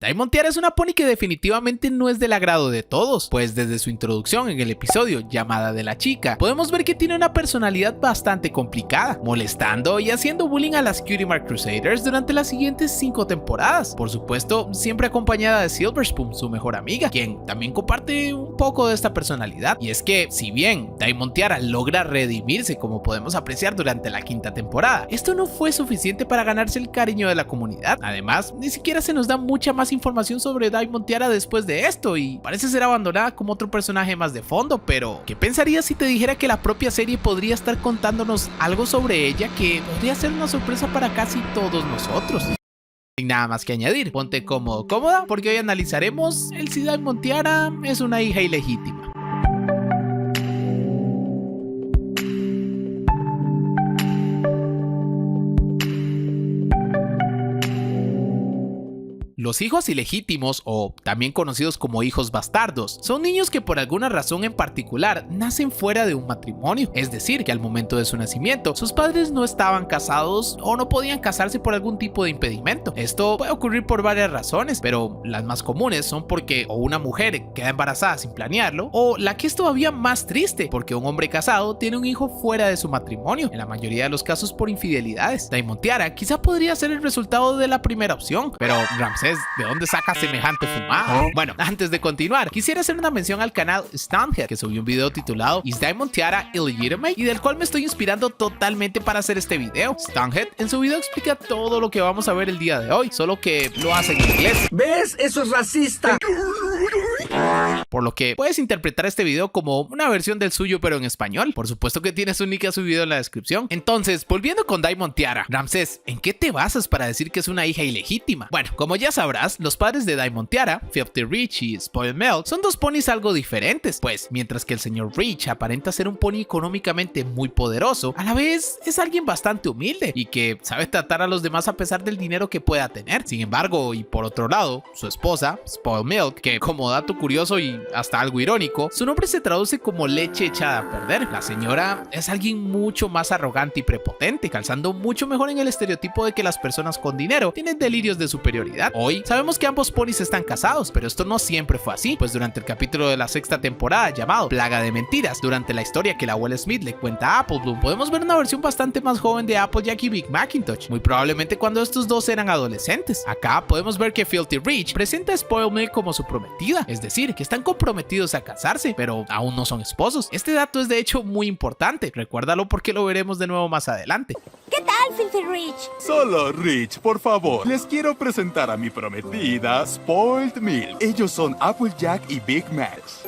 Diamond Tiara es una pony que definitivamente no es del agrado de todos, pues desde su introducción en el episodio Llamada de la Chica, podemos ver que tiene una personalidad bastante complicada, molestando y haciendo bullying a las Cutie Mark Crusaders durante las siguientes 5 temporadas, por supuesto siempre acompañada de Silver Spoon, su mejor amiga, quien también comparte un poco de esta personalidad. Y es que si bien Diamond Tiara logra redimirse como podemos apreciar durante la 5ª temporada, esto no fue suficiente para ganarse el cariño de la comunidad. Además, ni siquiera se nos da mucha más información sobre Diamond Tiara después de esto y parece ser abandonada como otro personaje más de fondo, pero ¿qué pensarías si te dijera que la propia serie podría estar contándonos algo sobre ella que podría ser una sorpresa para casi todos nosotros? Sin nada más que añadir, ponte cómodo, cómoda, porque hoy analizaremos el si Diamond Tiara es una hija ilegítima. Los hijos ilegítimos, o también conocidos como hijos bastardos, son niños que por alguna razón en particular nacen fuera de un matrimonio, es decir, que al momento de su nacimiento sus padres no estaban casados o no podían casarse por algún tipo de impedimento. Esto puede ocurrir por varias razones, pero las más comunes son porque o una mujer queda embarazada sin planearlo, o la que es todavía más triste, porque un hombre casado tiene un hijo fuera de su matrimonio, en la mayoría de los casos por infidelidades. Diamond Tiara quizá podría ser el resultado de la primera opción, pero Ramsés, ¿de dónde saca semejante fumada? Bueno, antes de continuar, quisiera hacer una mención al canal Stunhead, que subió un video titulado ¿Is Diamond Tiara Illegitimate? Y del cual me estoy inspirando totalmente para hacer este video. Stunhead en su video explica todo lo que vamos a ver el día de hoy, solo que lo hace en inglés. ¿Ves? Eso es racista. Por lo que puedes interpretar este video como una versión del suyo pero en español. Por supuesto que tiene su nick a su video en la descripción. Entonces, volviendo con Diamond Tiara, Ramsés, ¿en qué te basas para decir que es una hija ilegítima? Bueno, como ya sabrás, los padres de Diamond Tiara, Filthy Rich y Spoiled Milk, son dos ponis algo diferentes, pues mientras que el señor Rich aparenta ser un pony económicamente muy poderoso, a la vez es alguien bastante humilde y que sabe tratar a los demás a pesar del dinero que pueda tener. Sin embargo, y por otro lado, su esposa, Spoiled Milk, que como dato curioso y hasta algo irónico, su nombre se traduce como leche echada a perder. La señora es alguien mucho más arrogante y prepotente, calzando mucho mejor en el estereotipo de que las personas con dinero tienen delirios de superioridad. Hoy sabemos que ambos ponis están casados, pero esto no siempre fue así, pues durante el capítulo de la 6ª temporada llamado Plaga de Mentiras, durante la historia que la abuela Smith le cuenta a Apple Bloom, podemos ver una versión bastante más joven de Applejack y Big Macintosh, muy probablemente cuando estos dos eran adolescentes. Acá podemos ver que Filthy Rich presenta a Spoiled Milk como su prometida, es decir, que están comprometidos a casarse, pero aún no son esposos. Este dato es de hecho muy importante, recuérdalo porque lo veremos de nuevo más adelante. ¿Qué tal, Filthy Rich? Solo Rich, por favor. Les quiero presentar a mi prometida, Spoiled Milk. Ellos son Applejack y Big Max.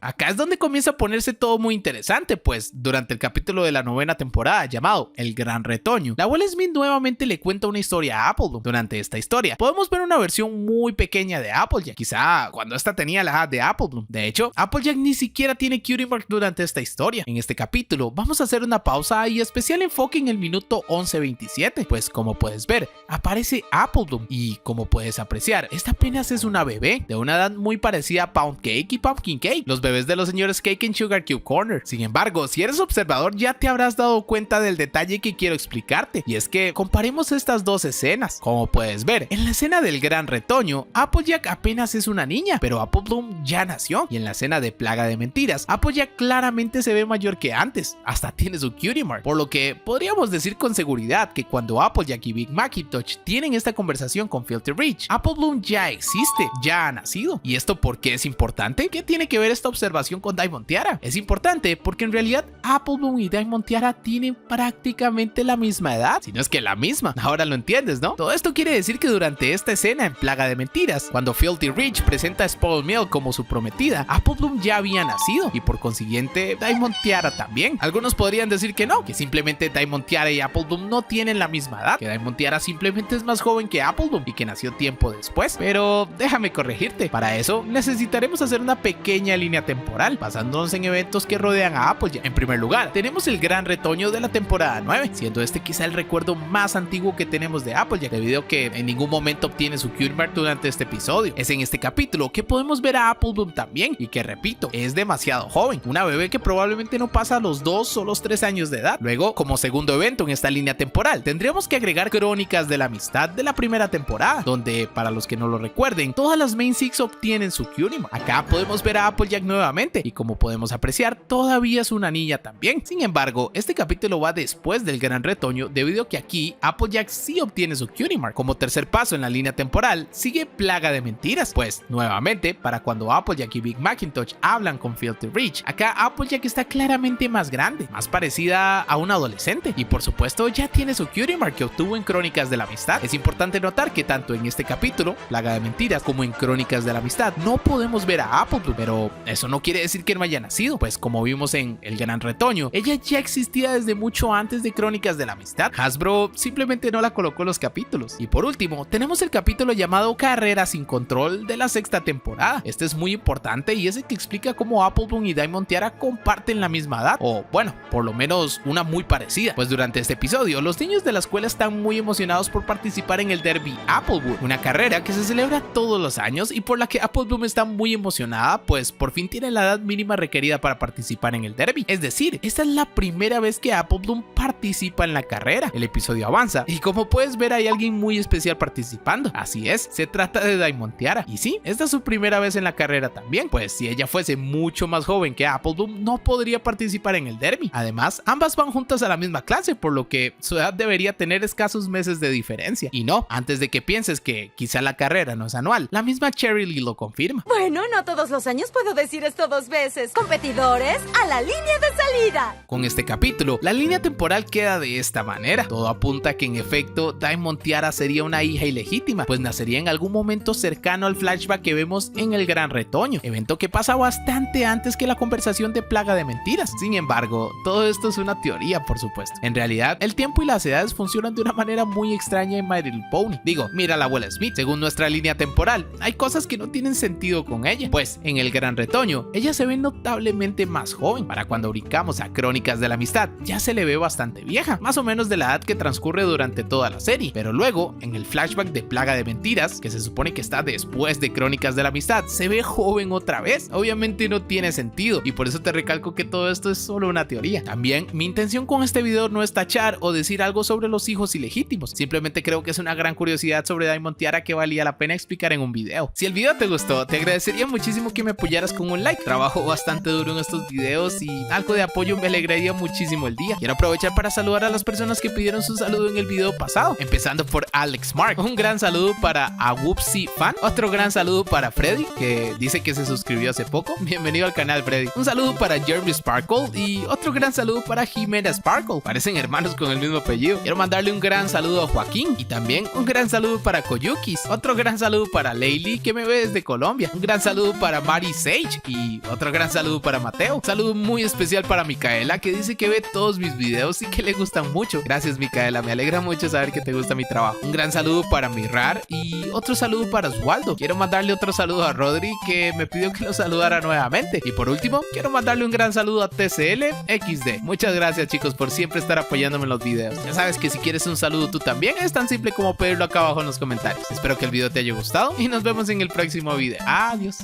Acá es donde comienza a ponerse todo muy interesante, pues durante el capítulo de la 9ª temporada llamado El Gran Retoño, la abuela Smith nuevamente le cuenta una historia a Applejack. Durante esta historia podemos ver una versión muy pequeña de Applejack, quizá cuando esta tenía la edad de Applejack. De hecho, Applejack ni siquiera tiene cutie mark durante esta historia. En este capítulo vamos a hacer una pausa y especial enfoque en el minuto 11:27, pues como puedes ver, aparece Applejack y como puedes apreciar, esta apenas es una bebé de una edad muy parecida a Pound Cake y Pumpkin Cake, los bebés de los señores Cake and Sugar Cube Corner. Sin embargo, si eres observador ya te habrás dado cuenta del detalle que quiero explicarte, y es que comparemos estas dos escenas. Como puedes ver, en la escena del Gran Retoño, Applejack apenas es una niña, pero Apple Bloom ya nació, y en la escena de Plaga de Mentiras, Applejack claramente se ve mayor que antes, hasta tiene su cutie mark, por lo que podríamos decir con seguridad que cuando Applejack y Big Macintosh tienen esta conversación con Filthy Rich, Apple Bloom ya existe, ya ha nacido. ¿Y esto por qué es importante? ¿Qué tiene que ver esta observación con Diamond Tiara? Es importante porque en realidad Apple Bloom y Diamond Tiara tienen prácticamente la misma edad, si no es que la misma. Ahora lo entiendes, ¿no? Todo esto quiere decir que durante esta escena en Plaga de Mentiras, cuando Filthy Rich presenta a Spoiled Milk como su prometida, Apple Bloom ya había nacido y por consiguiente Diamond Tiara también. Algunos podrían decir que no, que simplemente Diamond Tiara y Apple Bloom no tienen la misma edad, que Diamond Tiara simplemente es más joven que Apple Bloom y que nació tiempo después. Pero déjame corregirte, para eso necesitaremos hacer una pequeña línea temporal, basándonos en eventos que rodean a Applejack. En primer lugar, tenemos el gran retoño de la temporada 9, siendo este quizá el recuerdo más antiguo que tenemos de Applejack, debido a que en ningún momento obtiene su cutie mark durante este episodio. Es en este capítulo que podemos ver a Apple Bloom también, y que repito, es demasiado joven, una bebé que probablemente no pasa los 2 o los 3 años de edad. Luego, como segundo evento en esta línea temporal, tendríamos que agregar Crónicas de la Amistad de la primera temporada, donde, para los que no lo recuerden, todas las Main Six obtienen su cutie mark. Acá podemos ver a Applejack nuevamente, y como podemos apreciar, todavía es una niña también. Sin embargo, este capítulo va después del gran retoño, debido a que aquí Applejack sí obtiene su cutie mark. Como tercer paso en la línea temporal, sigue Plaga de Mentiras, pues nuevamente, para cuando Applejack y Big Macintosh hablan con Filthy Rich, acá Applejack está claramente más grande, más parecida a una adolescente, y por supuesto ya tiene su cutie mark que obtuvo en Crónicas de la Amistad. Es importante notar que tanto en este capítulo, Plaga de Mentiras, como en Crónicas de la Amistad, no podemos ver a Apple Bloom, pero eso no quiere decir que no haya nacido, pues como vimos en El Gran Retoño, ella ya existía desde mucho antes de Crónicas de la Amistad. Hasbro simplemente no la colocó en los capítulos. Y por último, tenemos el capítulo llamado Carrera sin Control de la sexta temporada. Este es muy importante y es el que explica cómo Apple Bloom y Diamond Tiara comparten la misma edad, o bueno, por lo menos una muy parecida, pues durante este episodio los niños de la escuela están muy emocionados por participar en el Derby Applewood, una carrera que se celebra todos los años y por la que Apple Bloom está muy emocionada, pues por fin tiene la edad mínima requerida para participar en el Derby. Es decir, esta es la primera vez que Apple Bloom participa en la carrera. El episodio avanza y como puedes ver hay alguien muy especial participando. Así es, se trata de Diamond Tiara. Y sí, esta es su primera vez en la carrera también, pues si ella fuese mucho más joven que Apple Bloom no podría participar en el Derby. Además, ambas van juntas a la misma clase, por lo que su edad debería tener escasos meses de diferencia. Y no, antes de que pienses que quizá la carrera no es anual, la misma Cherry Lee lo confirma. Bueno, no todos los años puedo decir esto 2 veces. Competidores, a la línea de salida. Con este capítulo, la línea temporal queda de esta manera. Todo apunta a que en efecto Diamond Tiara sería una hija ilegítima, pues nacería en algún momento cercano al flashback que vemos en El Gran Retoño, evento que pasa bastante antes que la conversación de Plaga de Mentiras. Sin embargo, todo esto es una teoría, por supuesto. En realidad, el tiempo y las edades funcionan de una manera muy extraña en My Little Pony. Digo, mira a la abuela Smith. Según nuestra línea temporal, hay cosas que no tienen sentido con ella, pues en El Gran Retoño, ella se ve notablemente más joven. Para cuando brincamos a Crónicas de la Amistad, ya se le ve bastante vieja, más o menos de la edad que transcurre durante toda la serie. Pero luego, en el flashback de Plaga de Mentiras, que se supone que está después de Crónicas de la Amistad, se ve joven otra vez. Obviamente no tiene sentido, y por eso te recalco que todo esto es solo una teoría. También, mi intención con este video no es tachar o decir algo sobre los hijos ilegítimos, simplemente creo que es una gran curiosidad sobre Diamond Tiara que valía la pena explicar en un video. Si el video te gustó, te agradecería muchísimo que me apoyaras con un like. Trabajo bastante duro en estos videos y algo de apoyo me alegraría muchísimo el día. Quiero aprovechar para saludar a las personas que pidieron su saludo en el video pasado, empezando por Alex Mark. Un gran saludo para Awupsi Fan, otro gran saludo para Freddy, que dice que se suscribió hace poco. Bienvenido al canal, Freddy. Un saludo para Jeremy Sparkle y otro gran saludo para Jimena Sparkle. Parecen hermanos con el mismo apellido. Quiero mandarle un gran saludo a Joaquín y también un gran saludo para Koyukis. Otro gran saludo para Leili, que me ve desde Colombia. Un gran saludo para Mari Sage y otro gran saludo para Mateo. Un saludo muy especial para Micaela, que dice que ve todos mis videos y que le gustan mucho. Gracias, Micaela, me alegra mucho saber que te gusta mi trabajo. Un gran saludo para Mirar y otro saludo para Oswaldo. Quiero mandarle otro saludo a Rodri, que me pidió que lo saludara nuevamente. Y por último, quiero mandarle un gran saludo a TCL XD. Muchas gracias, chicos, por siempre estar apoyándome en los videos. Ya sabes que si quieres un saludo tú también, es tan simple como pedirlo acá abajo en los comentarios. Espero que el video te haya gustado y nos vemos en el próximo video. Adiós.